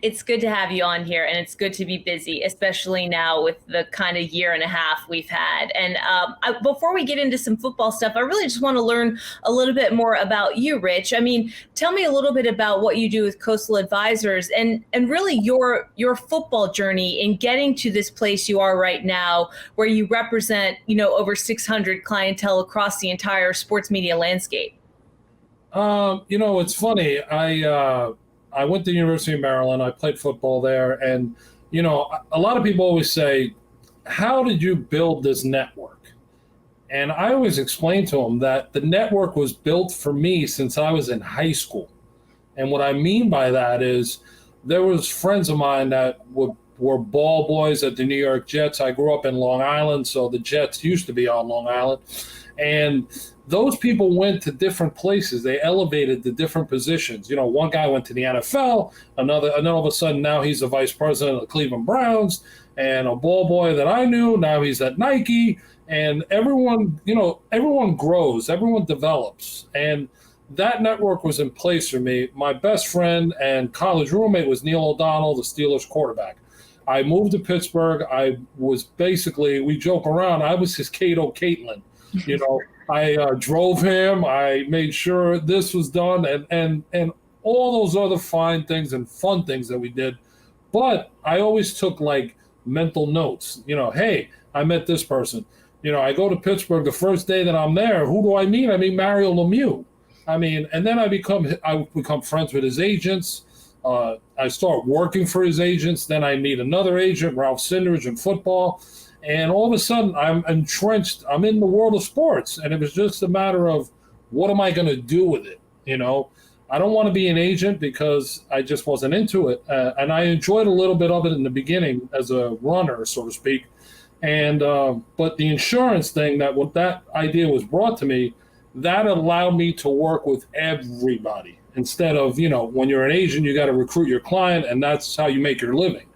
It's good to have you on here, and it's good to be busy, especially now with the kind of year and a half we've had. And before we get into some football stuff, I really just want to learn a little bit more about you, Rich. I mean, tell me a little bit about what you do with Coastal Advisors and really your football journey in getting to this place you are right now, where you represent, over 600 clientele across the entire sports media landscape. It's funny. I went to the University of Maryland. I played football there. And, a lot of people always say, how did you build this network? And I always explain to them that the network was built for me since I was in high school. And what I mean by that is there was friends of mine that were ball boys at the New York Jets. I grew up in Long Island, so the Jets used to be on Long Island. And those people went to different places. They elevated to different positions. One guy went to the NFL, and then all of a sudden now he's the vice president of the Cleveland Browns, and a ball boy that I knew, now he's at Nike. And everyone grows, everyone develops. And that network was in place for me. My best friend and college roommate was Neil O'Donnell, the Steelers quarterback. I moved to Pittsburgh. I was we joke around, I was his Cato Caitlin. I drove him. I made sure this was done and all those other fine things and fun things that we did. But I always took mental notes, hey, I met this person. I go to Pittsburgh the first day that I'm there. Who do I meet? I meet Mario Lemieux. And then I become friends with his agents. I start working for his agents. Then I meet another agent, Ralph Sindridge, in football. And all of a sudden, I'm entrenched. I'm in the world of sports. And it was just a matter of, what am I going to do with it? I don't want to be an agent because I just wasn't into it. And I enjoyed a little bit of it in the beginning as a runner, so to speak. And but the insurance thing, when that idea was brought to me, that allowed me to work with everybody. Instead of, when you're an agent, you got to recruit your client, and that's how you make your living.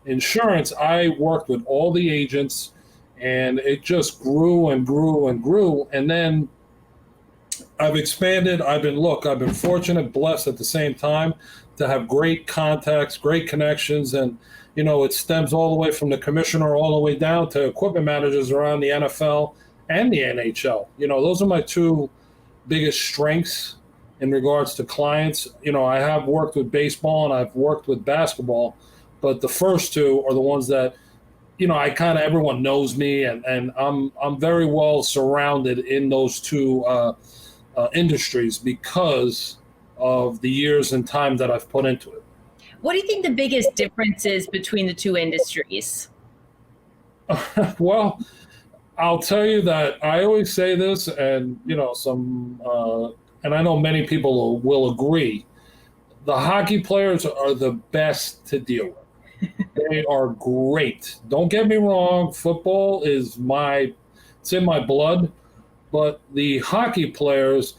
Insurance, I worked with all the agents, and it just grew and grew and grew. And then I've expanded. I've been fortunate, blessed at the same time to have great contacts, great connections. And, it stems all the way from the commissioner all the way down to equipment managers around the NFL and the NHL. Those are my two biggest strengths in regards to clients. I have worked with baseball and I've worked with basketball, but the first two are the ones that, everyone knows me, and I'm very well surrounded in those two industries because of the years and time that I've put into it. What do you think the biggest difference is between the two industries? Well, I'll tell you that I always say this, and and I know many people will agree. The hockey players are the best to deal with. They are great. Don't get me wrong. Football it's in my blood, but the hockey players,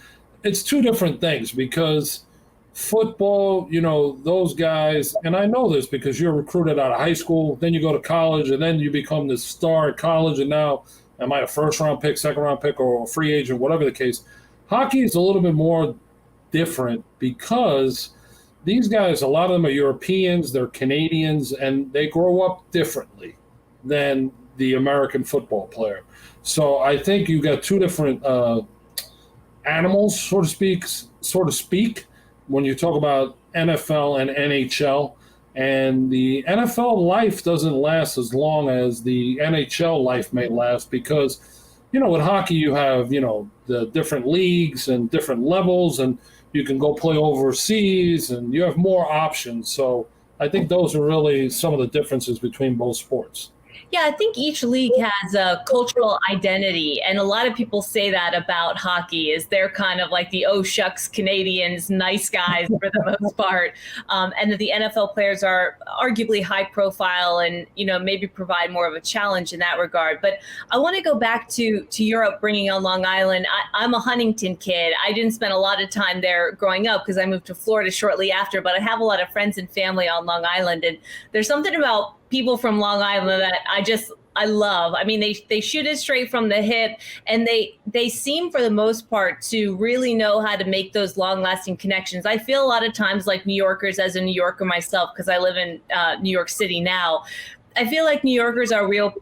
it's two different things because football, those guys, and I know this because you're recruited out of high school, then you go to college, and then you become this star at college, and now am I a first-round pick, second-round pick, or a free agent, whatever the case. Hockey is a little bit more different because these guys, a lot of them are Europeans, they're Canadians, and they grow up differently than the American football player. So I think you got two different animals, so to speak, when you talk about NFL and NHL. And the NFL life doesn't last as long as the NHL life may last because, with hockey you have, the different leagues and different levels, and you can go play overseas and you have more options. So I think those are really some of the differences between both sports. Yeah, I think each league has a cultural identity, and a lot of people say that about hockey is they're kind of like the oh shucks Canadians, nice guys for the most part, and that the NFL players are arguably high profile and maybe provide more of a challenge in that regard. But I want to go back to your upbringing on Long Island. I'm a Huntington kid. I didn't spend a lot of time there growing up because I moved to Florida shortly after, but I have a lot of friends and family on Long Island, and there's something about people from Long Island that I just I love. I mean, they shoot it straight from the hip, and they seem for the most part to really know how to make those long lasting connections. I feel a lot of times like New Yorkers, as a New Yorker myself, because I live in New York City now. I feel like New Yorkers are real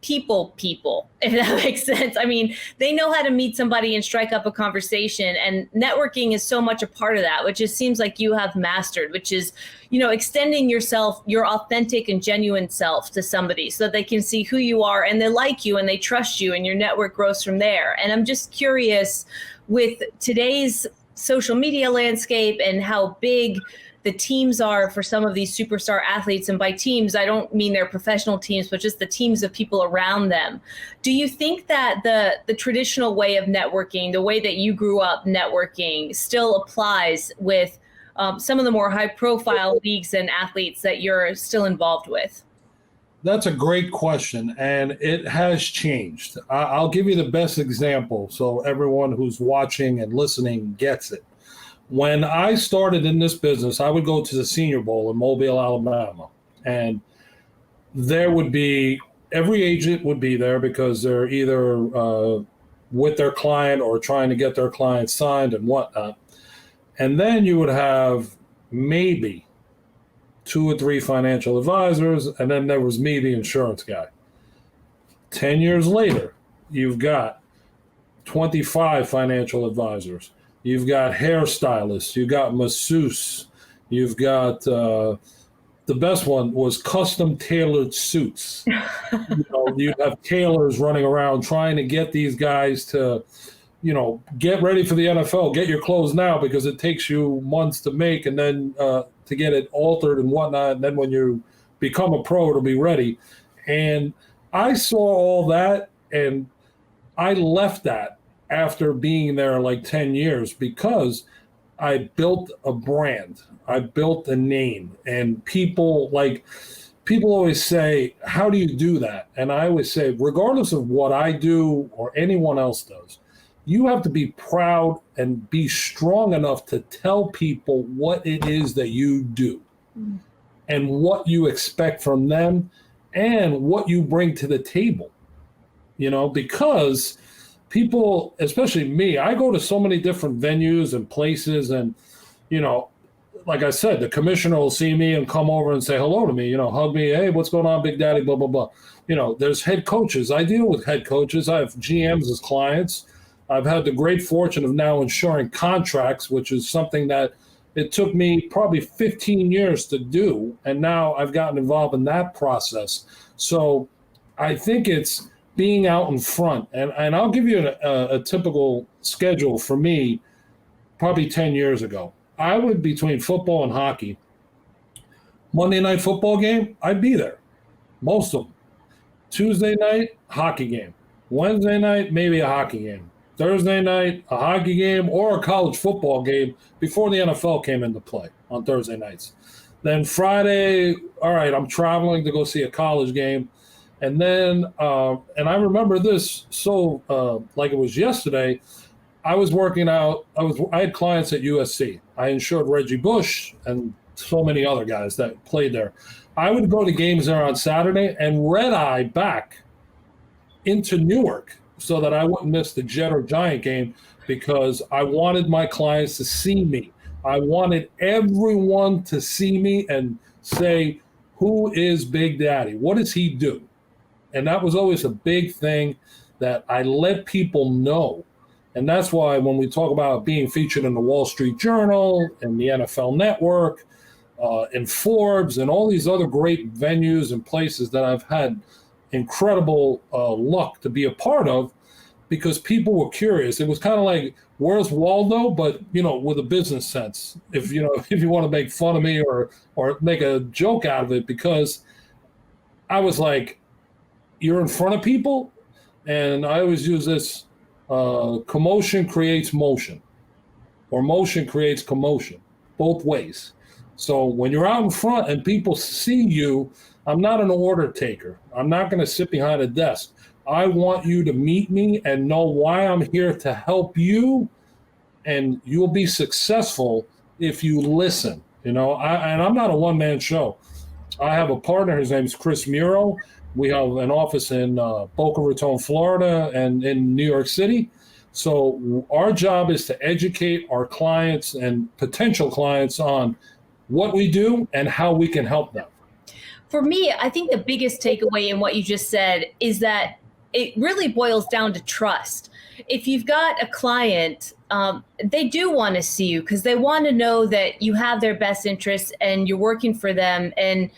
people, if that makes sense. I mean, they know how to meet somebody and strike up a conversation, and networking is so much a part of that, which it seems like you have mastered, which is, extending yourself, your authentic and genuine self to somebody so that they can see who you are and they like you and they trust you, and your network grows from there. And I'm just curious, with today's social media landscape and how big the teams are for some of these superstar athletes, and by teams, I don't mean their professional teams, but just the teams of people around them. Do you think that the traditional way of networking, the way that you grew up networking, still applies with some of the more high profile leagues and athletes that you're still involved with? That's a great question, and it has changed. I'll give you the best example so everyone who's watching and listening gets it. When I started in this business, I would go to the Senior Bowl in Mobile, Alabama, and there would be every agent would be there because they're either with their client or trying to get their client signed and whatnot. And then you would have maybe 2 or 3 financial advisors, and then there was me, the insurance guy. 10 years later, you've got 25 financial advisors. You've got hairstylists, you've got masseuse, you've got the best one was custom tailored suits. You have tailors running around trying to get these guys to, get ready for the NFL, get your clothes now because it takes you months to make, and then to get it altered and whatnot. And then when you become a pro, it'll be ready. And I saw all that, and I left that after being there like 10 years because I built a brand. I built a name, and people always say, how do you do that? And I always say, regardless of what I do or anyone else does, you have to be proud and be strong enough to tell people what it is that you do and what you expect from them and what you bring to the table, because people, especially me, I go to so many different venues and places, and, like I said, the commissioner will see me and come over and say hello to me, hug me. Hey, what's going on, Big Daddy, blah, blah, blah. There's head coaches. I deal with head coaches. I have GMs as clients. I've had the great fortune of now insuring contracts, which is something that it took me probably 15 years to do. And now I've gotten involved in that process. So I think it's being out in front. And I'll give you a typical schedule for me probably 10 years ago. I would, between football and hockey, Monday night football game, I'd be there, most of them. Tuesday night, hockey game. Wednesday night, maybe a hockey game. Thursday night, a hockey game or a college football game before the NFL came into play on Thursday nights. Then Friday, all right, I'm traveling to go see a college game. And then, and I remember this so like it was yesterday, I was working out. I had clients at USC. I insured Reggie Bush and so many other guys that played there. I would go to games there on Saturday and red eye back into Newark so that I wouldn't miss the Jet or Giant game because I wanted my clients to see me. I wanted everyone to see me and say, who is Big Daddy? What does he do? And that was always a big thing that I let people know. And that's why when we talk about being featured in the Wall Street Journal and the NFL Network, in Forbes and all these other great venues and places that I've had incredible luck to be a part of, because people were curious. It was kind of like, where's Waldo? But, with a business sense, if you want to make fun of me or make a joke out of it, because I was like, you're in front of people. And I always use this, commotion creates motion, or motion creates commotion, both ways. So when you're out in front and people see you, I'm not an order taker. I'm not going to sit behind a desk. I want you to meet me and know why I'm here to help you, and you'll be successful if you listen. And I'm not a one-man show. I have a partner. His name's Chris Muro. We have an office in Boca Raton, Florida, and in New York City. So our job is to educate our clients and potential clients on what we do and how we can help them. For me, I think the biggest takeaway in what you just said is that it really boils down to trust. If you've got a client, they do want to see you because they want to know that you have their best interests and you're working for them, and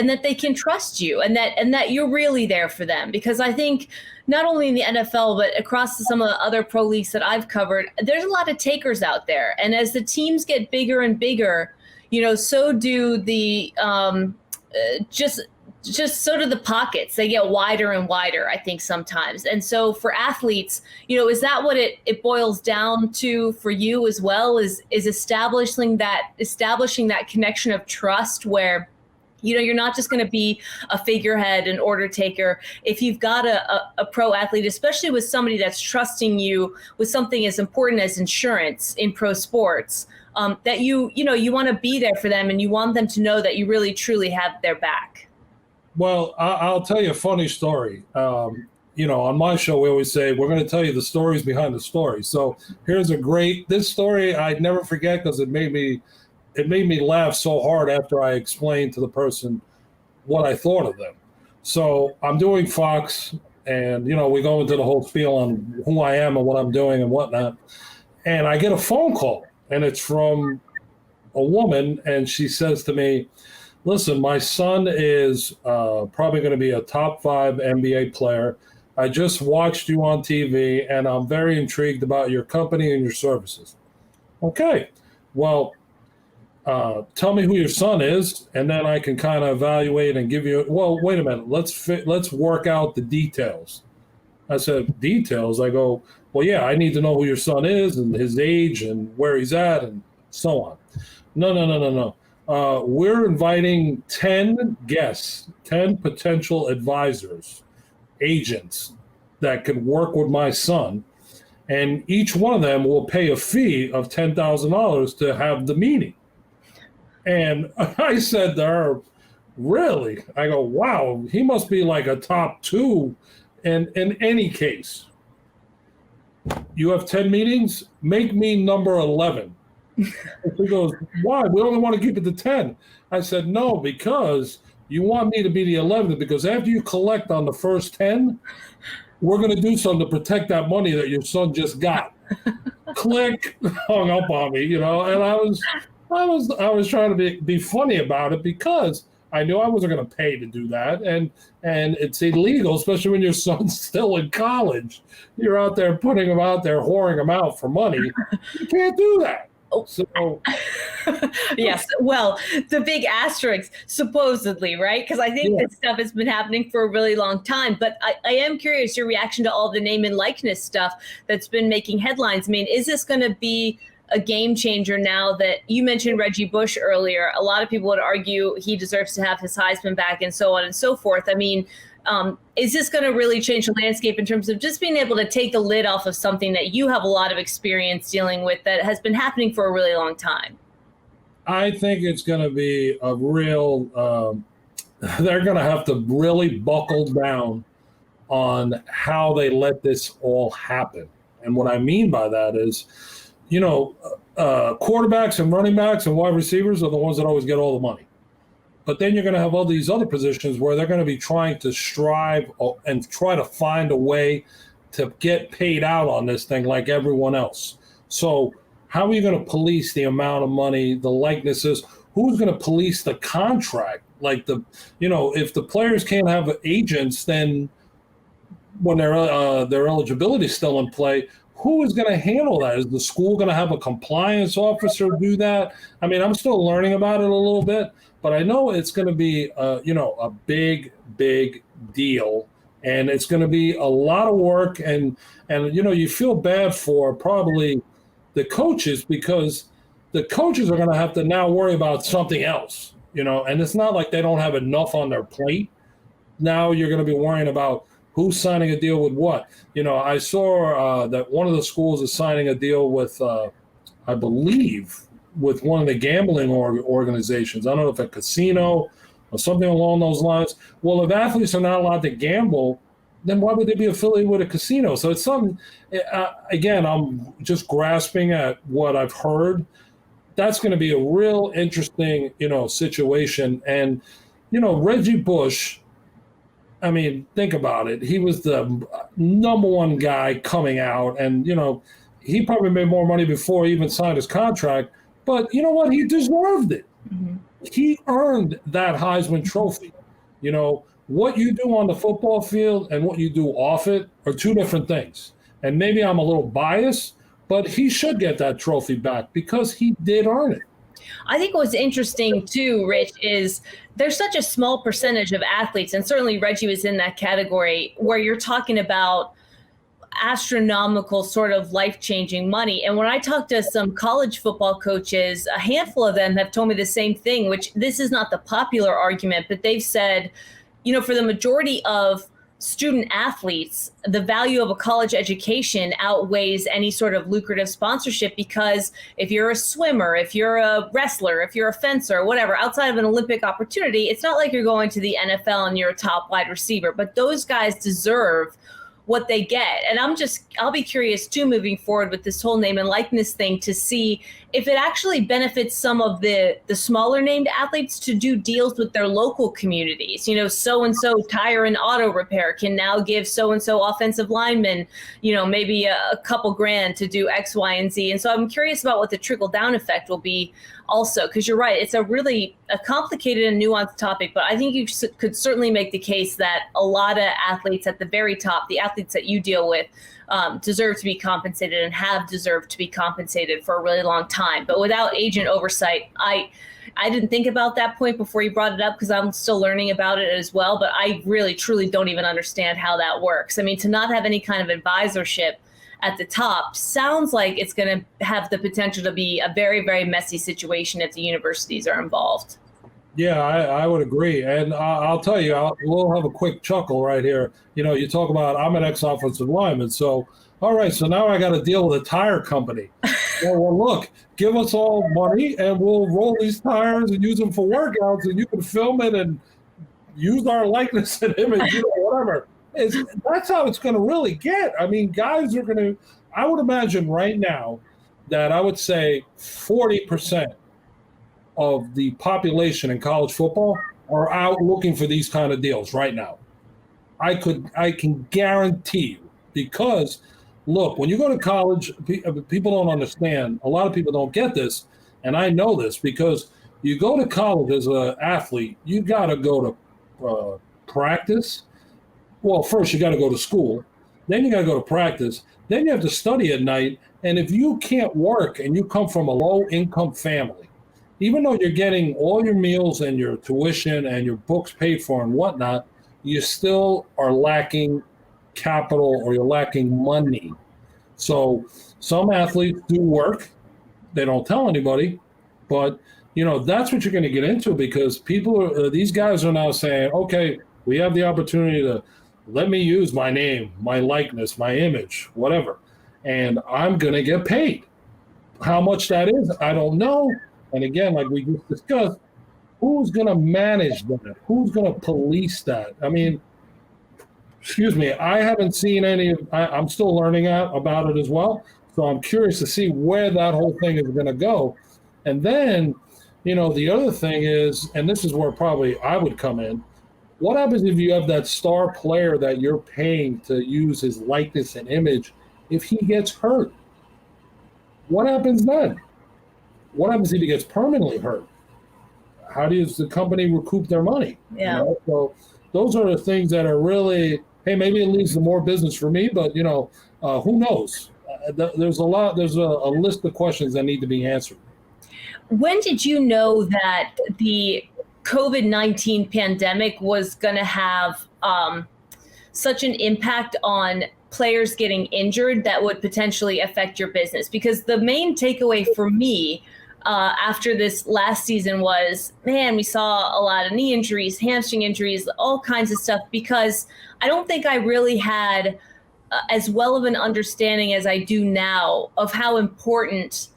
that they can trust you, and that you're really there for them. Because I think not only in the NFL, but across some of the other pro leagues that I've covered, there's a lot of takers out there. And as the teams get bigger and bigger, so do the just so do the pockets. They get wider and wider, I think, sometimes. And so for athletes, is that what it boils down to for you as well, is establishing that connection of trust where you're not just going to be a figurehead, an order taker. If you've got a pro athlete, especially with somebody that's trusting you with something as important as insurance in pro sports, that you want to be there for them, and you want them to know that you really truly have their back. Well, I'll tell you a funny story. On my show, we always say we're going to tell you the stories behind the story. So here's this story I'd never forget because it made me laugh so hard after I explained to the person what I thought of them. So I'm doing Fox, and, we go into the whole spiel on who I am and what I'm doing and whatnot. And I get a phone call, and it's from a woman, and she says to me, listen, my son is probably going to be a top 5 NBA player. I just watched you on TV, and I'm very intrigued about your company and your services. Okay, well, tell me who your son is, and then I can kind of evaluate and give you, well, wait a minute, let's work out the details. I said, details? I go, well, yeah, I need to know who your son is and his age and where he's at and so on. No. We're inviting 10 guests, 10 potential advisors, agents that could work with my son, and each one of them will pay a fee of $10,000 to have the meeting. And I said to her, really? I go, wow, he must be like a top 2 in any case. You have 10 meetings? Make me number 11. She goes, why? We only want to keep it to 10. I said, no, because you want me to be the 11th, because after you collect on the first 10, we're going to do something to protect that money that your son just got. Click, hung up on me, and I was trying to be funny about it because I knew I wasn't going to pay to do that, and it's illegal, especially when your son's still in college. You're out there putting him out there, whoring him out for money. You can't do that. So, yes. Well, the big asterisk, supposedly, right? Because I think this stuff has been happening for a really long time. But I am curious your reaction to all the name and likeness stuff that's been making headlines. I mean, is this going to be a game changer now that you mentioned Reggie Bush earlier? A lot of people would argue he deserves to have his Heisman back and so on and so forth. I mean, is this going to really change the landscape in terms of just being able to take the lid off of something that you have a lot of experience dealing with that has been happening for a really long time? I think it's going to be a real, they're going to have to really buckle down on how they let this all happen. And what I mean by that is, quarterbacks and running backs and wide receivers are the ones that always get all the money. But then you're going to have all these other positions where they're going to be trying to strive and try to find a way to get paid out on this thing like everyone else. So how are you going to police the amount of money, the likenesses? Who's going to police the contract? Like if the players can't have agents, then when their eligibility is still in play, who is going to handle that? Is the school going to have a compliance officer do that? I mean, I'm still learning about it a little bit, but I know it's going to be, a big, big deal, and it's going to be a lot of work. And you feel bad for probably the coaches because the coaches are going to have to now worry about something else, and it's not like they don't have enough on their plate. Now you're going to be worrying about who's signing a deal with what. I saw that one of the schools is signing a deal with, I believe, with one of the gambling organizations. I don't know if a casino or something along those lines. Well, if athletes are not allowed to gamble, then why would they be affiliated with a casino? So it's something, again, I'm just grasping at what I've heard. That's going to be a real interesting, situation. And, Reggie Bush, I mean, think about it. He was the number one guy coming out, and, he probably made more money before he even signed his contract. But you know what? He deserved it. Mm-hmm. He earned that Heisman Trophy. What you do on the football field and what you do off it are two different things. And maybe I'm a little biased, but he should get that trophy back because he did earn it. I think what's interesting too, Rich, is there's such a small percentage of athletes, and certainly Reggie was in that category, where you're talking about astronomical sort of life-changing money. And when I talk to some college football coaches, a handful of them have told me the same thing, which this is not the popular argument, but they've said, for the majority of student athletes, the value of a college education outweighs any sort of lucrative sponsorship, because if you're a swimmer, if you're a wrestler, if you're a fencer, whatever, outside of an Olympic opportunity, it's not like you're going to the NFL and you're a top wide receiver, but those guys deserve what they get. And I'll be curious too, moving forward with this whole name and likeness thing, to see if it actually benefits some of the smaller named athletes to do deals with their local communities. So-and-so tire and auto repair can now give so-and-so offensive lineman, maybe a couple grand to do X, Y, and Z. And so I'm curious about what the trickle down effect will be also, because you're right, it's a really complicated and nuanced topic, but I think you could certainly make the case that a lot of athletes at the very top, the athletes that you deal with, deserve to be compensated and have deserved to be compensated for a really long time. But without agent oversight, I didn't think about that point before you brought it up, because I'm still learning about it as well, but I really, truly don't even understand how that works. I mean, to not have any kind of advisorship at the top sounds like it's going to have the potential to be a very, very messy situation if the universities are involved. Yeah, I would agree. And I'll tell you, we'll have a quick chuckle right here. You talk about, I'm an ex-offensive lineman. So, all right, so now I got to deal with a tire company. Well, look, give us all money and we'll roll these tires and use them for workouts, and you can film it and use our likeness and image, whatever. That's how it's going to really get. I mean, guys are going to, I would imagine right now that I would say 40% of the population in college football are out looking for these kind of deals right now. I can guarantee you, because look, when you go to college, people don't understand. A lot of people don't get this, and I know this, because you go to college as an athlete, you got to go to practice. Well, first you got to go to school, then you got to go to practice, then you have to study at night. And if you can't work and you come from a low-income family, even though you're getting all your meals and your tuition and your books paid for and whatnot, you still are lacking capital, or you're lacking money. So some athletes do work. They don't tell anybody, but that's what you're going to get into, because these guys are now saying, okay, we have the opportunity to let me use my name, my likeness, my image, whatever, and I'm going to get paid. How much that is, I don't know. And again, like we just discussed, who's going to manage that? Who's going to police that? I mean, excuse me, I haven't seen any. I'm still learning about it as well. So I'm curious to see where that whole thing is going to go. And then, the other thing is, and this is where probably I would come in, what happens if you have that star player that you're paying to use his likeness and image, if he gets hurt? What happens then? What happens if he gets permanently hurt? How does the company recoup their money? Yeah. So those are the things that are really, hey, maybe it leads to more business for me, but who knows? There's a list of questions that need to be answered. When did you know that the COVID-19 pandemic was going to have such an impact on players getting injured that would potentially affect your business? Because the main takeaway for me after this last season was, man, we saw a lot of knee injuries, hamstring injuries, all kinds of stuff, because I don't think I really had as well of an understanding as I do now of how important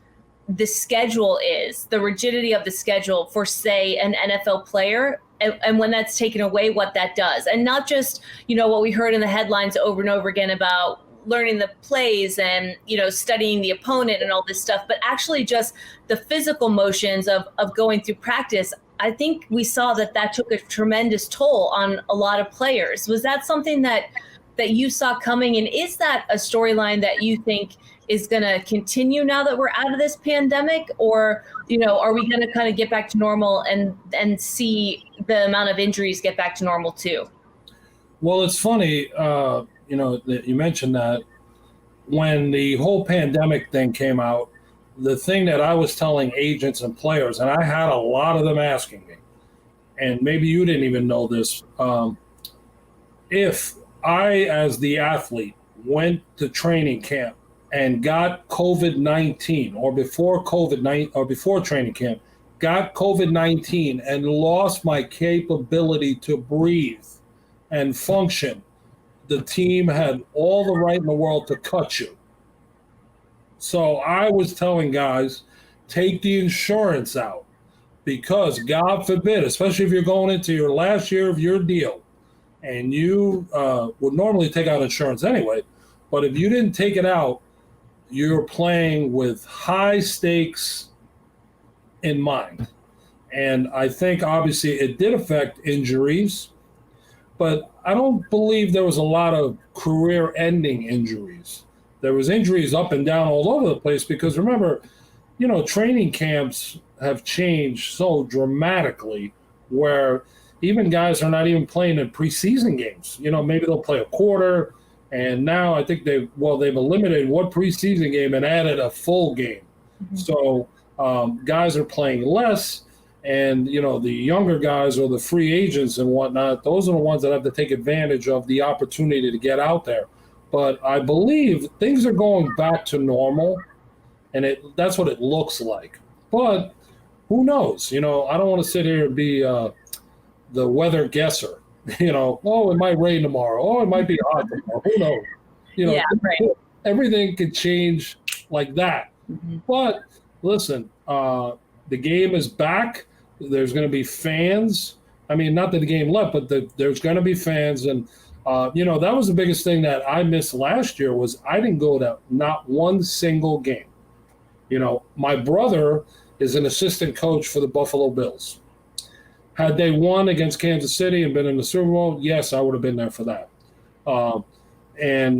the schedule is, the rigidity of the schedule for, say, an NFL player, and when that's taken away, what that does. And not just, what we heard in the headlines over and over again about learning the plays and, studying the opponent and all this stuff, but actually just the physical motions of going through practice. I think we saw that took a tremendous toll on a lot of players. Was that something that you saw coming? And is that a storyline that you think is going to continue now that we're out of this pandemic? Or, are we going to kind of get back to normal and see the amount of injuries get back to normal too? Well, it's funny, that you mentioned that. When the whole pandemic thing came out, the thing that I was telling agents and players, and I had a lot of them asking me, and maybe you didn't even know this, if I, as the athlete, went to training camp and got COVID-19, or before COVID-19, or before training camp, got COVID-19 and lost my capability to breathe and function, the team had all the right in the world to cut you. So I was telling guys, take the insurance out, because God forbid, especially if you're going into your last year of your deal, and you would normally take out insurance anyway, but if you didn't take it out, you're playing with high stakes in mind. And I think obviously it did affect injuries, but I don't believe there was a lot of career-ending injuries. There was injuries up and down all over the place, because remember, training camps have changed so dramatically, where even guys are not even playing in preseason games. Maybe they'll play a quarter, and now I think they've eliminated one preseason game and added a full game. Mm-hmm. So guys are playing less. And, the younger guys or the free agents and whatnot, those are the ones that have to take advantage of the opportunity to get out there. But I believe things are going back to normal, and that's what it looks like. But who knows? I don't want to sit here and be the weather guesser. It might rain tomorrow. Oh, it might be hot tomorrow. Who knows? Yeah, right. Everything could change like that. Mm-hmm. But listen, the game is back. There's going to be fans. I mean, not that the game left, but there's going to be fans. And, that was the biggest thing that I missed last year, was I didn't go to not one single game. My brother is an assistant coach for the Buffalo Bills. Had they won against Kansas City and been in the Super Bowl, yes, I would have been there for that. And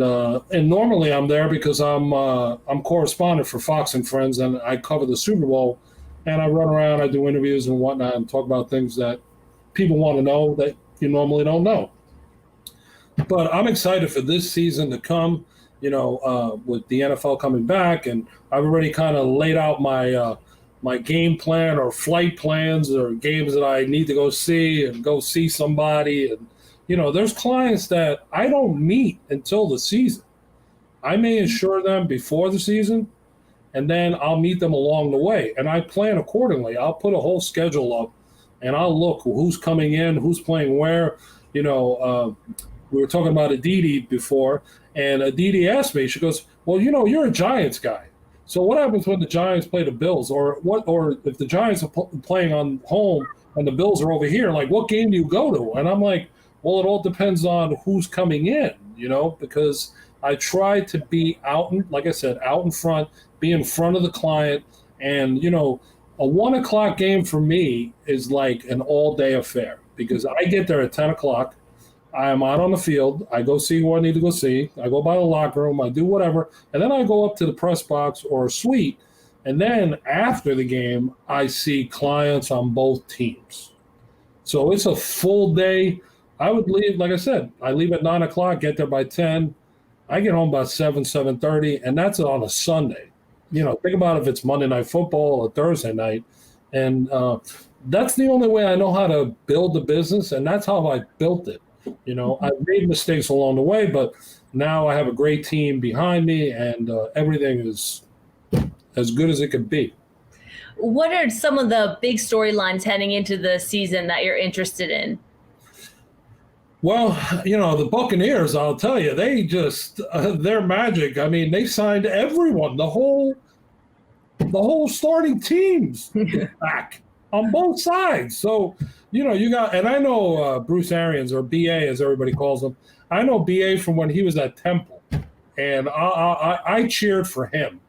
normally I'm there because I'm correspondent for Fox and Friends, and I cover the Super Bowl. And I run around, I do interviews and whatnot, and talk about things that people want to know that you normally don't know. But I'm excited for this season to come, with the NFL coming back. And I've already kind of laid out my game plan or flight plans or games that I need to go see and go see somebody. And, there's clients that I don't meet until the season. I may insure them before the season, and then I'll meet them along the way. And I plan accordingly. I'll put a whole schedule up, and I'll look who's coming in, who's playing where. We were talking about Aditi before, and Aditi asked me, she goes, well, you're a Giants guy. So what happens when the Giants play the Bills? Or if the Giants are playing on home and the Bills are over here, like, what game do you go to? And I'm like, well, it all depends on who's coming in, because I try to be out in front, be in front of the client. And, a 1 o'clock game for me is like an all-day affair, because I get there at 10 o'clock. I am out on the field. I go see who I need to go see. I go by the locker room. I do whatever. And then I go up to the press box or a suite. And then after the game, I see clients on both teams. So it's a full day. I would leave, like I said, I leave at 9 o'clock, get there by 10. I get home by 7:30, and that's on a Sunday. Think about if it's Monday Night Football or Thursday night. And that's the only way I know how to build the business, and that's how I built it. I've made mistakes along the way, but now I have a great team behind me, and everything is as good as it could be. What are some of the big storylines heading into the season that you're interested in? Well, the Buccaneers, I'll tell you, they just, they're magic. I mean, they signed everyone, the whole starting teams back. on both sides. So, you got, and I know Bruce Arians, or BA as everybody calls him. I know BA from when he was at Temple, and I cheered for him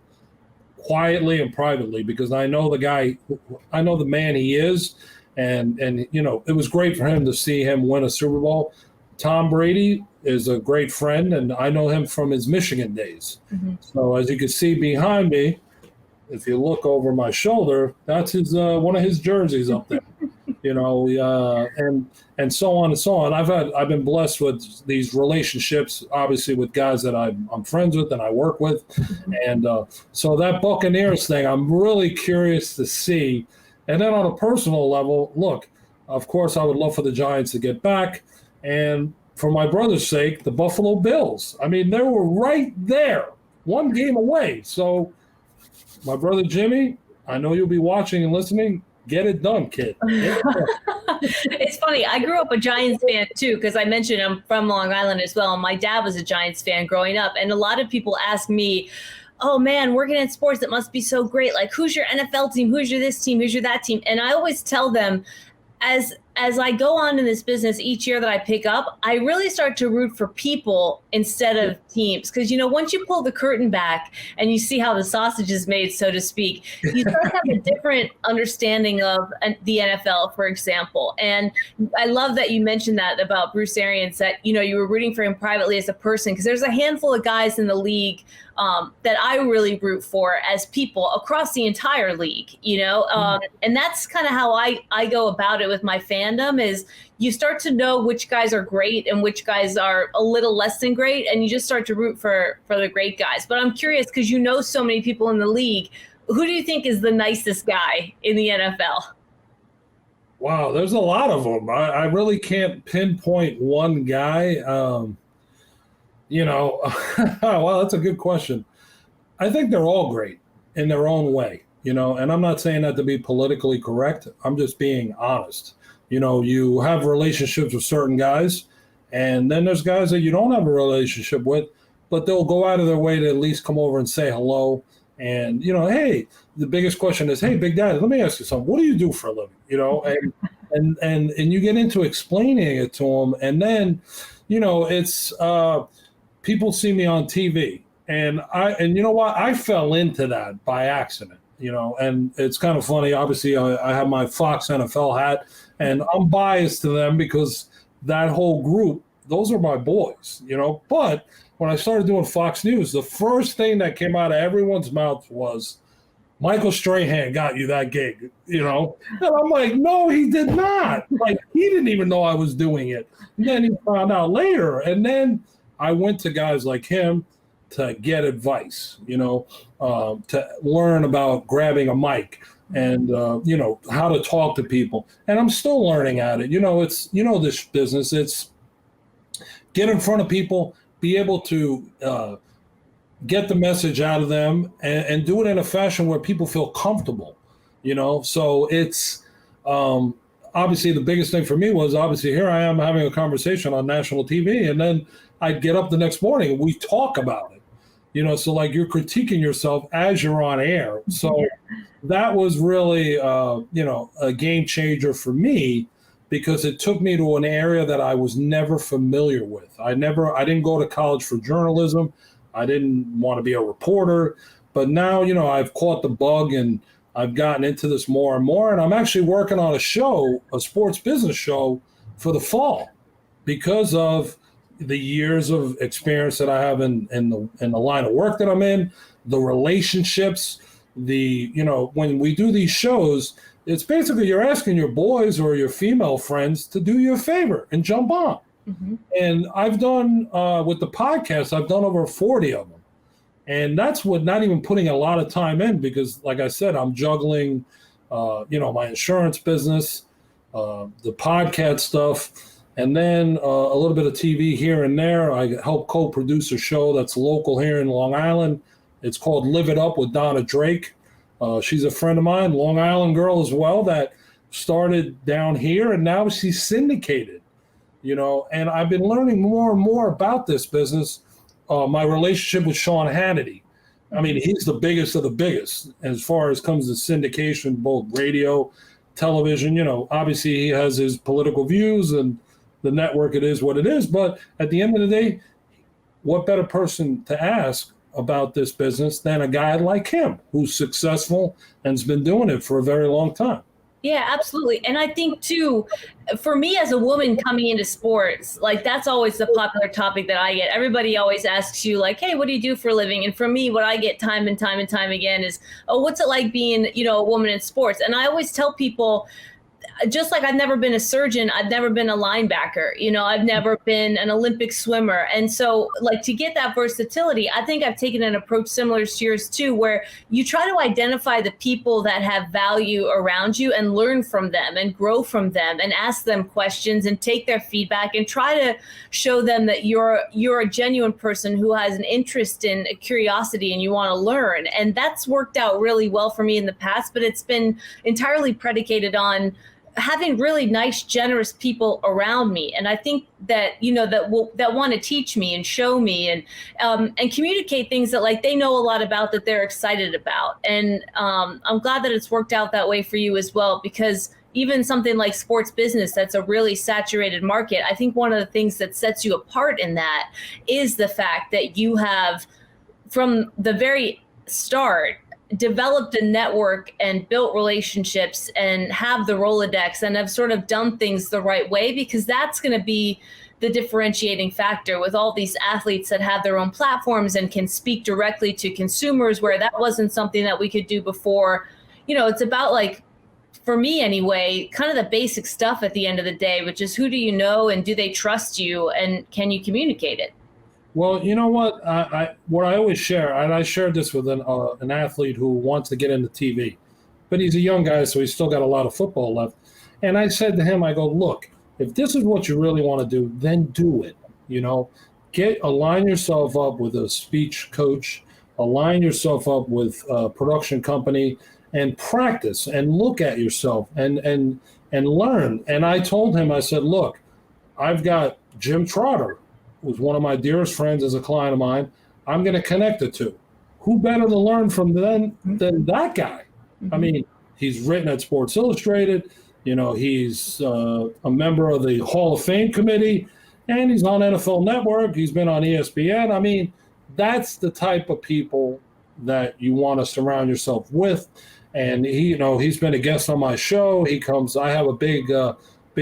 quietly and privately because I know the guy, I know the man he is, and it was great for him to see him win a Super Bowl. Tom Brady is a great friend, and I know him from his Michigan days. Mm-hmm. So as you can see behind me, if you look over my shoulder, that's his one of his jerseys up there. And so on and so on. I've been blessed with these relationships, obviously with guys that I'm friends with and I work with, mm-hmm. And so that Buccaneers thing, I'm really curious to see. And then on a personal level, look, of course, I would love for the Giants to get back, and for my brother's sake, the Buffalo Bills. I mean, they were right there, one game away. So, my brother Jimmy, I know you'll be watching and listening. Get it done, kid. Get it done. It's funny. I grew up a Giants fan, too, because I mentioned I'm from Long Island as well. And my dad was a Giants fan growing up. And a lot of people ask me, oh, man, working in sports, it must be so great. Like, who's your NFL team? Who's your this team? Who's your that team? And I always tell them, as I go on in this business each year that I pick up, I really start to root for people instead of teams. Because, once you pull the curtain back and you see how the sausage is made, so to speak, you start to have a different understanding of the NFL, for example. And I love that you mentioned that about Bruce Arians, that, you were rooting for him privately as a person, because there's a handful of guys in the league that I really root for as people across the entire league, and that's kind of how I go about it with my fandom, is you start to know which guys are great and which guys are a little less than great, and you just start to root for the great guys. But I'm curious, because so many people in the league, who do you think is the nicest guy in the NFL? Wow, there's a lot of them. I really can't pinpoint one guy. Well, that's a good question. I think they're all great in their own way, and I'm not saying that to be politically correct. I'm just being honest. You have relationships with certain guys, and then there's guys that you don't have a relationship with, but they'll go out of their way to at least come over and say hello. And, hey, the biggest question is, hey, Big Daddy, let me ask you something. What do you do for a living? And you get into explaining it to them. And then, it's people see me on TV, and you know what? I fell into that by accident, and it's kind of funny. Obviously, I have my Fox NFL hat, and I'm biased to them because that whole group, those are my boys, But when I started doing Fox News, the first thing that came out of everyone's mouth was, Michael Strahan got you that gig, And I'm like, no, he did not. Like, he didn't even know I was doing it. And then he found out later. And then I went to guys like him to get advice, to learn about grabbing a mic and, how to talk to people. And I'm still learning at it. It's, this business, it's get in front of people, be able to get the message out of them, and do it in a fashion where people feel comfortable, So it's obviously the biggest thing for me was, obviously, here I am having a conversation on national TV, and then I'd get up the next morning and we talk about it, so like you're critiquing yourself as you're on air. So that was really, a game changer for me, because it took me to an area that I was never familiar with. I didn't go to college for journalism. I didn't want to be a reporter, but now, I've caught the bug and I've gotten into this more and more. And I'm actually working on a sports business show for the fall, because of the years of experience that I have in the line of work that I'm in, the relationships, when we do these shows, it's basically you're asking your boys or your female friends to do you a favor and jump on. Mm-hmm. And I've done, with the podcast, I've done over 40 of them. And that's what, not even putting a lot of time in, because like I said, I'm juggling, my insurance business, the podcast stuff, and then a little bit of TV here and there. I help co-produce a show that's local here in Long Island. It's called Live It Up with Donna Drake. She's a friend of mine, Long Island girl as well, that started down here, and now she's syndicated. And I've been learning more and more about this business. My relationship with Sean Hannity. I mean, he's the biggest of the biggest as far as comes to syndication, both radio, television, obviously he has his political views and the network, it is what it is. But at the end of the day, what better person to ask about this business than a guy like him who's successful and has been doing it for a very long time? Yeah, absolutely. And I think too, for me as a woman coming into sports, like that's always the popular topic that I get. Everybody always asks you like, hey, what do you do for a living? And for me, what I get time and time and time again is, oh, what's it like being, a woman in sports? And I always tell people, just like I've never been a surgeon, I've never been a linebacker, I've never been an Olympic swimmer. And so like to get that versatility, I think I've taken an approach similar to yours too, where you try to identify the people that have value around you and learn from them and grow from them and ask them questions and take their feedback and try to show them that you're a genuine person who has an interest in a curiosity and you want to learn. And that's worked out really well for me in the past, but it's been entirely predicated on having really nice, generous people around me. And I think that, that want to teach me and show me and communicate things that like they know a lot about, that they're excited about. And I'm glad that it's worked out that way for you as well, because even something like sports business, that's a really saturated market. I think one of the things that sets you apart in that is the fact that you have, from the very start, developed a network and built relationships and have the Rolodex and have sort of done things the right way, because that's going to be the differentiating factor with all these athletes that have their own platforms and can speak directly to consumers, where that wasn't something that we could do before. It's about, like, for me anyway, kind of the basic stuff at the end of the day, which is who do you know and do they trust you and can you communicate it? Well, you know what? What I always share, and I shared this with an athlete who wants to get into TV, but he's a young guy, so he's still got a lot of football left. And I said to him, I go, look, if this is what you really want to do, then do it. Align yourself up with a speech coach, align yourself up with a production company, and practice and look at yourself and learn. And I told him, I said, look, I've got Jim Trotter, was one of my dearest friends as a client of mine. I'm going to connect the two. Who better to learn from than that guy? I mean, he's written at Sports Illustrated. He's a member of the Hall of Fame committee, and he's on NFL Network. He's been on ESPN. I mean, that's the type of people that you want to surround yourself with. And he's been a guest on my show. He comes. I have a big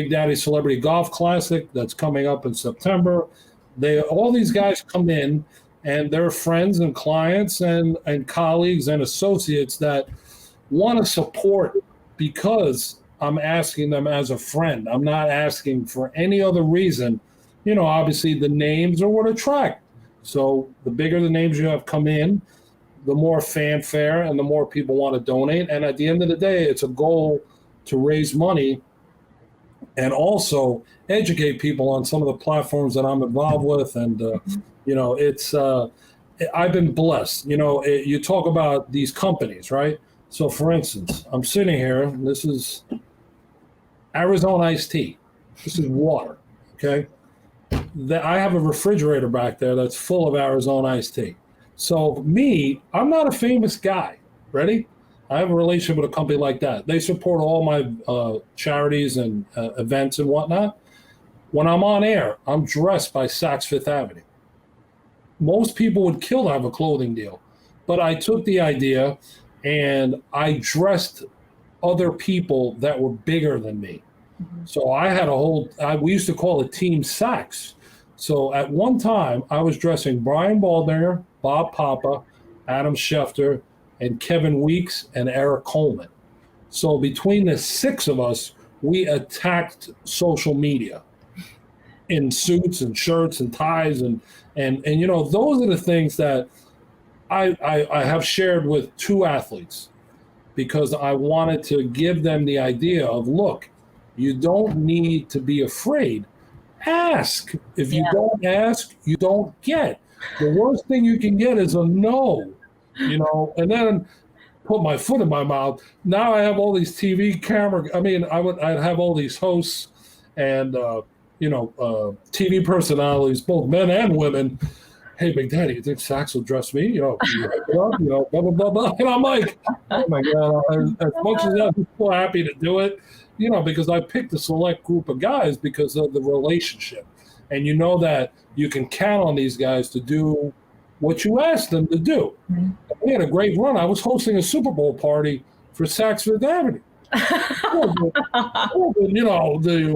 Daddy Celebrity Golf Classic that's coming up in September. All these guys come in, and they're friends and clients and colleagues and associates that want to support, because I'm asking them as a friend. I'm not asking for any other reason. Obviously the names are what attract. So the bigger the names you have come in, the more fanfare and the more people want to donate. And at the end of the day, it's a goal to raise money and also educate people on some of the platforms that I'm involved with. And, I've been blessed. You talk about these companies, right? So, for instance, I'm sitting here, and this is Arizona iced tea. This is water, okay? I have a refrigerator back there that's full of Arizona iced tea. So, I'm not a famous guy. Ready? I have a relationship with a company like that. They support all my charities and events and whatnot. When I'm on air, I'm dressed by Saks Fifth Avenue. Most people would kill to have a clothing deal, but I took the idea and I dressed other people that were bigger than me. Mm-hmm. So I had we used to call it Team Saks. So at one time, I was dressing Brian Baldinger, Bob Papa, Adam Schefter, and Kevin Weeks and Eric Coleman. So between the six of us, we attacked social media in suits and shirts and ties and those are the things that I have shared with two athletes, because I wanted to give them the idea of, look, you don't need to be afraid. Ask. If you don't ask, you don't get. The worst thing you can get is a no. And then put my foot in my mouth. Now I have all these TV camera. I mean, I'd have all these hosts and TV personalities, both men and women, hey, Big Daddy, you think Sax will dress me? You hook it up, blah, blah, blah, blah. And I'm like, oh my God, as much as I'm so happy to do it, because I picked a select group of guys because of the relationship. And you know that you can count on these guys to do what you asked them to do. Mm-hmm. We had a great run. I was hosting a Super Bowl party for Sax Fifth Avenue. The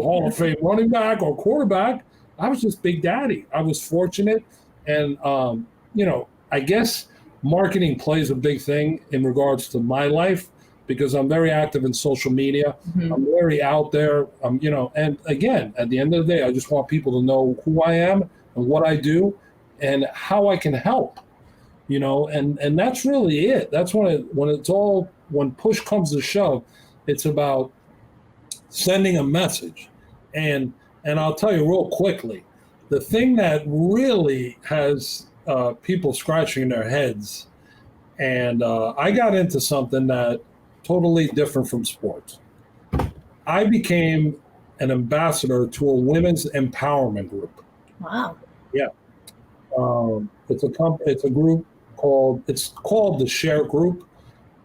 Hall of Fame running back or quarterback. I was just Big Daddy. I was fortunate. And, I guess marketing plays a big thing in regards to my life because I'm very active in social media. Mm-hmm. I'm very out there. And again, at the end of the day, I just want people to know who I am and what I do and how I can help, and that's really it. That's when push comes to shove, it's about sending a message. And I'll tell you real quickly, the thing that really has people scratching their heads, and I got into something that totally different from sports. I became an ambassador to a women's empowerment group. Wow. Yeah. It's a group called the Share Group,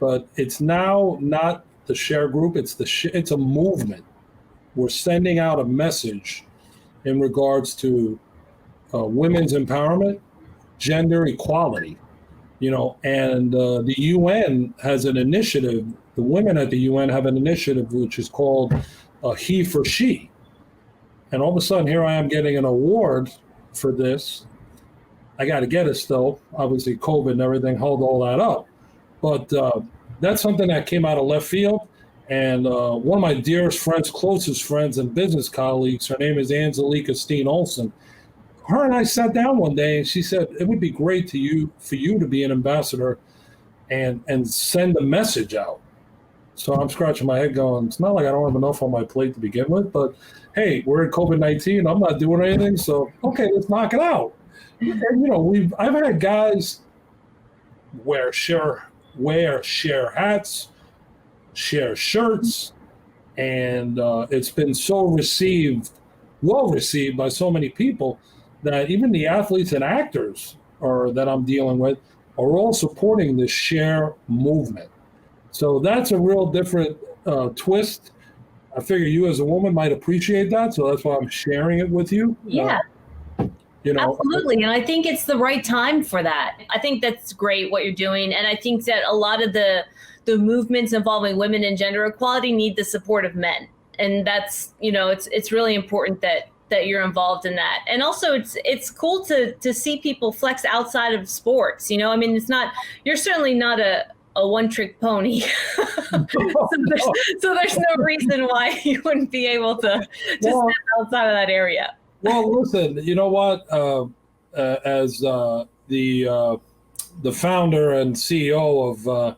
but it's now not the Share Group. It's a movement. We're sending out a message in regards to women's empowerment, gender equality, and the UN has an initiative. The women at the UN have an initiative which is called He for She. And all of a sudden, here I am getting an award for this. I got to get it still. Obviously, COVID and everything held all that up. But that's something that came out of left field. And one of my dearest friends, closest friends and business colleagues, her name is Angelica Steen Olsen. Her and I sat down one day and she said, it would be great for you to be an ambassador and send a message out. So I'm scratching my head going, it's not like I don't have enough on my plate to begin with, but hey, we're in COVID-19. I'm not doing anything. So, okay, let's knock it out. And, I've had guys share hats, share shirts, and it's been well received by so many people that even the athletes and actors that I'm dealing with are all supporting the share movement. So that's a real different twist. I figure you as a woman might appreciate that, so that's why I'm sharing it with you. Yeah. Absolutely. And I think it's the right time for that. I think that's great what you're doing. And I think that a lot of the movements involving women and gender equality need the support of men. And that's, it's really important that you're involved in that. And also it's cool to see people flex outside of sports. You're certainly not a one-trick pony. so there's no reason why you wouldn't be able to step outside of that area. Well, listen, you know what? As the founder and CEO of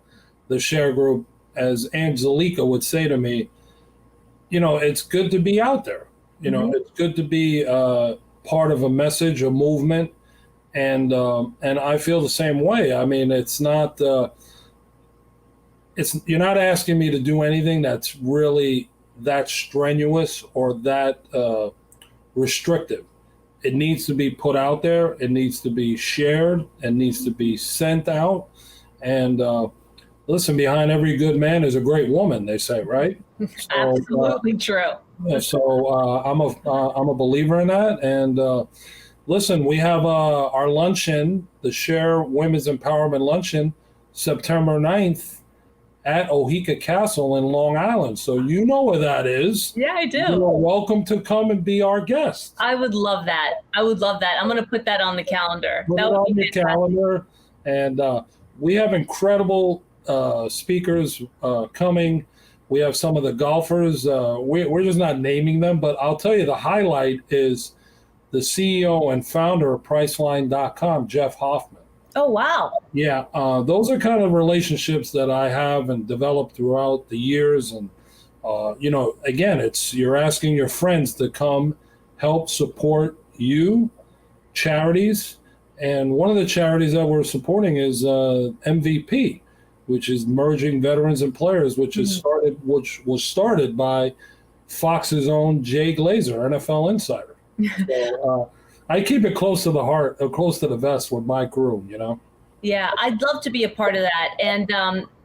the Share Group, as Angelica would say to me, it's good to be out there. It's good to be part of a message, a movement, and I feel the same way. I mean, it's not. You're not asking me to do anything that's really that strenuous or that restrictive. It needs to be put out there. It needs to be shared. It needs to be sent out. And listen, behind every good man is a great woman, they say, right? So, absolutely true. So I'm a believer in that. And listen, we have our luncheon, the Share Women's Empowerment Luncheon, September 9th. At Oheka Castle in Long Island. So you know where that is. Yeah, I do. You are welcome to come and be our guest. I would love that. I'm going to put that on the calendar. Put it on the calendar. And we have incredible speakers coming. We have some of the golfers. We're just not naming them, but I'll tell you the highlight is the CEO and founder of Priceline.com, Jeff Hoffman. Oh, wow. Yeah, those are kind of relationships that I have and developed throughout the years. And, again, you're asking your friends to come help support you, charities. And one of the charities that we're supporting is MVP, which is Merging Veterans and Players, which was started by Fox's own Jay Glazer, NFL insider. So, I keep it close to the heart, or close to the vest with my crew, you know? Yeah, I'd love to be a part of that. And,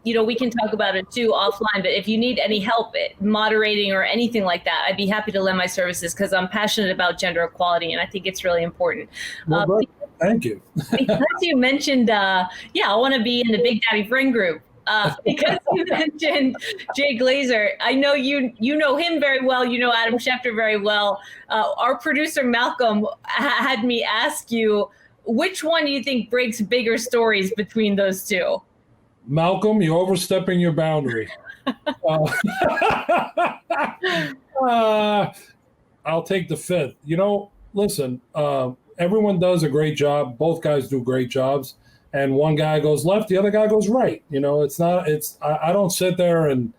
we can talk about it too offline, but if you need any help moderating or anything like that, I'd be happy to lend my services because I'm passionate about gender equality and I think it's really important. Well, thank you. Because you mentioned, I want to be in the Big Daddy Friend group. Because you mentioned Jay Glazer, I know you know him very well. You know Adam Schefter very well. Our producer Malcolm had me ask you, which one do you think breaks bigger stories between those two? Malcolm, you're overstepping your boundary. I'll take the fifth. Listen, everyone does a great job. Both guys do great jobs. And one guy goes left, the other guy goes right. I don't sit there and,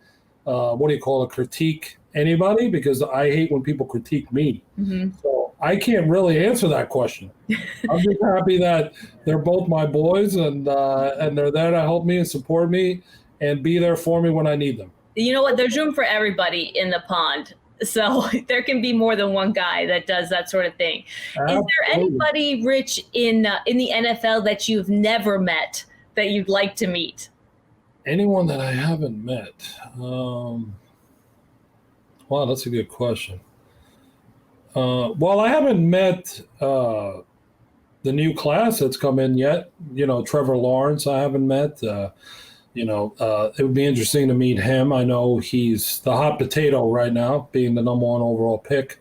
critique anybody because I hate when people critique me. Mm-hmm. So I can't really answer that question. I'm just happy that they're both my boys and they're there to help me and support me and be there for me when I need them. You know what? There's room for everybody in the pond. So there can be more than one guy that does that sort of thing. Absolutely. Is there anybody, Rich, in the NFL that you've never met that you'd like to meet? Anyone that I haven't met? Wow, that's a good question. Well, I haven't met the new class that's come in yet. Trevor Lawrence, I haven't met. It would be interesting to meet him. I know he's the hot potato right now, being the number one overall pick.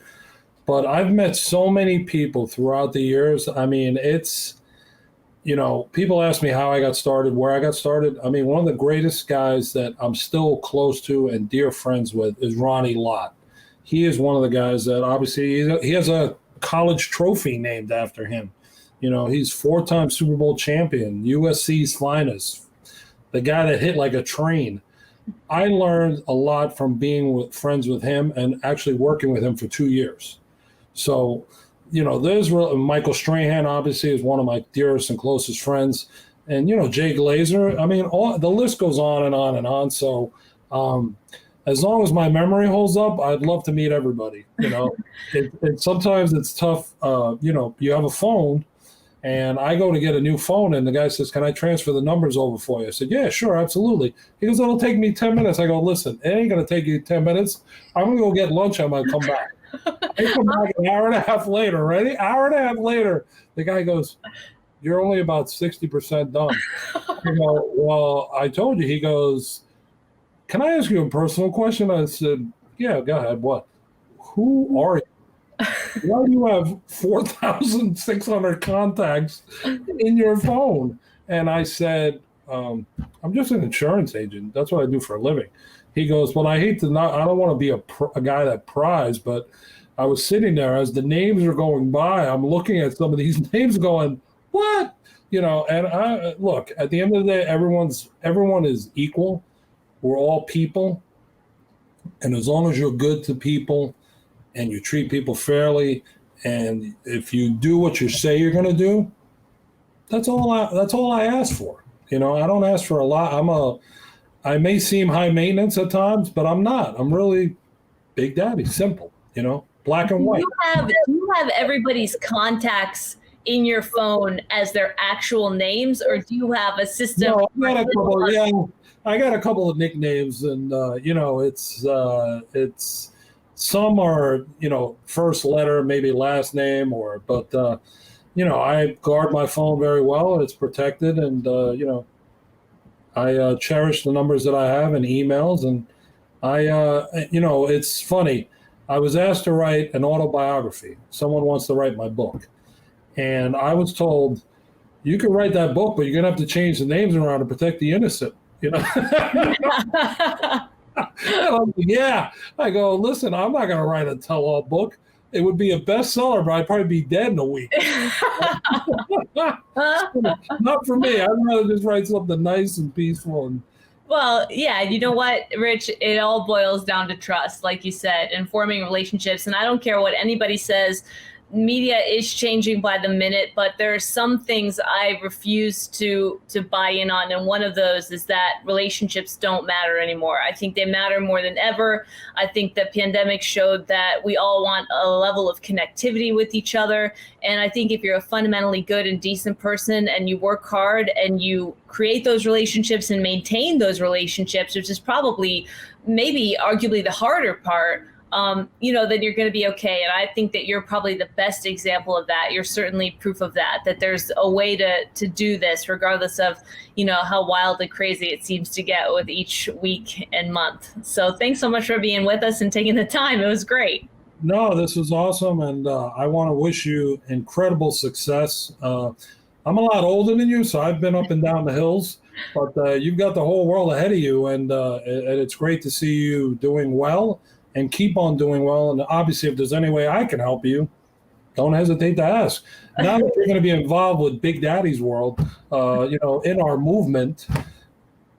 But I've met so many people throughout the years. I mean, it's, people ask me how I got started, where I got started. I mean, one of the greatest guys that I'm still close to and dear friends with is Ronnie Lott. He is one of the guys that obviously he has a college trophy named after him. He's 4-time Super Bowl champion, USC's finest. The guy that hit like a train. I learned a lot from being friends with him and actually working with him for 2 years. So, there's Michael Strahan, obviously, is one of my dearest and closest friends. And, Jay Glazer. I mean, the list goes on and on and on. So as long as my memory holds up, I'd love to meet everybody. Sometimes it's tough. You have a phone. And I go to get a new phone, and the guy says, "Can I transfer the numbers over for you?" I said, "Yeah, sure, absolutely." He goes, "It'll take me 10 minutes." I go, "Listen, it ain't going to take you 10 minutes. I'm going to go get lunch. I'm going to come back." I come back an hour and a half later, ready? Hour and a half later, the guy goes, "You're only about 60% done." Well, I told you. He goes, "Can I ask you a personal question?" I said, "Yeah, go ahead. What? Who are you? Why do you have 4,600 contacts in your phone?" And I said, "I'm just an insurance agent. That's what I do for a living." He goes, "Well, I don't want to be a guy that pries, but I was sitting there as the names are going by. I'm looking at some of these names going, what? And I look, at the end of the day, everyone is equal. We're all people. And as long as you're good to people, and you treat people fairly, and if you do what you say you're going to do, that's all I ask for. I don't ask for a lot. I may seem high maintenance at times, but I'm not. I'm really Big Daddy, simple, black and white. Do you have everybody's contacts in your phone as their actual names, or do you have a system? No, I got a couple of nicknames, and it's some are, first letter, maybe last name, but I guard my phone very well. It's protected, and, I cherish the numbers that I have and emails. And it's funny. I was asked to write an autobiography. Someone wants to write my book. And I was told, you can write that book, but you're going to have to change the names around to protect the innocent, Yeah. I go, listen, I'm not going to write a tell-all book. It would be a bestseller, but I'd probably be dead in a week. Not for me. I'd rather just write something nice and peaceful. Well, yeah, you know what, Rich? It all boils down to trust, like you said, and forming relationships. And I don't care what anybody says. media is changing by the minute, but there are some things I refuse to buy in on. And one of those is that relationships don't matter anymore. I think they matter more than ever. I think the pandemic showed that we all want a level of connectivity with each other. And I think if you're a fundamentally good and decent person and you work hard and you create those relationships and maintain those relationships, which is probably maybe arguably the harder part, then you're going to be okay. And I think that you're probably the best example of that. You're certainly proof of that there's a way to do this, regardless of, how wild and crazy it seems to get with each week and month. So thanks so much for being with us and taking the time. It was great. No, this was awesome. And I want to wish you incredible success. I'm a lot older than you, so I've been up and down the hills, but you've got the whole world ahead of you. And it's great to see you doing well. And keep on doing well. And obviously, if there's any way I can help you, don't hesitate to ask. Now that you're going to be involved with Big Daddy's World, in our movement,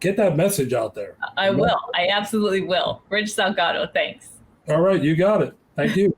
get that message out there. I will. I absolutely will. Reggie Salgado, thanks. All right, you got it. Thank you.